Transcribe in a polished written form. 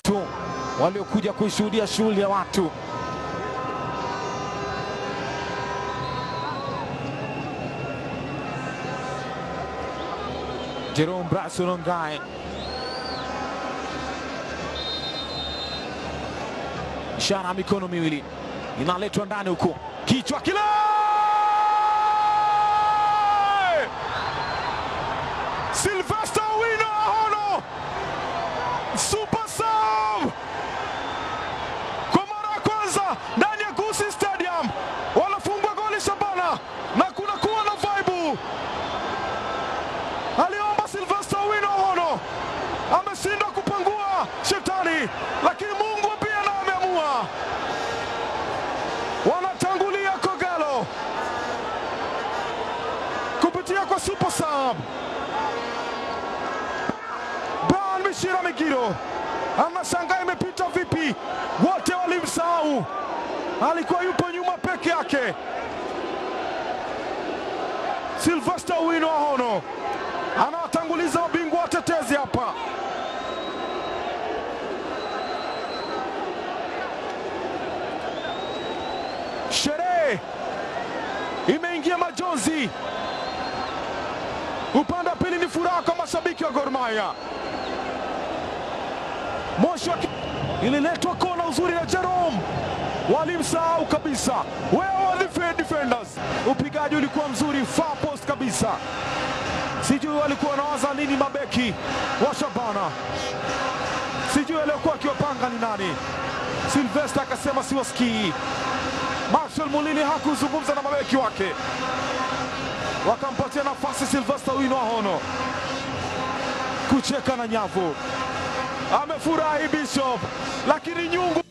tu waliokuja kuishuhudia shughuli ya watu. Jerome Bryson Ongai, ishara mikono miwili inaletwa ndani huko, kichwa kile Sylvester Owino Ahono, super sub kwa mara ya kwanza ndani ya Gusii Stadium, wanafungwa goli Shabana na kuna kuwa na vibe. Aliomba Sylvester Owino Ahono, ameshindwa kupangua shetani, lakini Mungu pia na ameamua. Wanatangulia Kogalo kupitia kwa super sub. Brian Mishira Migiro anashangaa imepita vipi, wote walimsahau, alikuwa yupo nyuma peke yake. Sylvester Owino Ahono anawatanguliza mabingwa watetezi hapa. Sherehe imeingia majonzi, upande wa pili ni furaha kwa mashabiki wa Gor Mahia. Moshi ililetwa kona uzuri na Jerome, walimsahau kabisa. Where are the defenders? Upigaji ulikuwa mzuri, far post kabisa. Sijui walikuwa wanawaza nini mabeki wa Shabana, sijui alikuwa akiwapanga ni nani. Sylvester akasema siwasikii. Marshall Mulini hakuzungumza na mabeki wake, wakampatia nafasi Sylvester Owino Ahono kucheka na nyavu. Amefurahi Bishop, lakini nyungu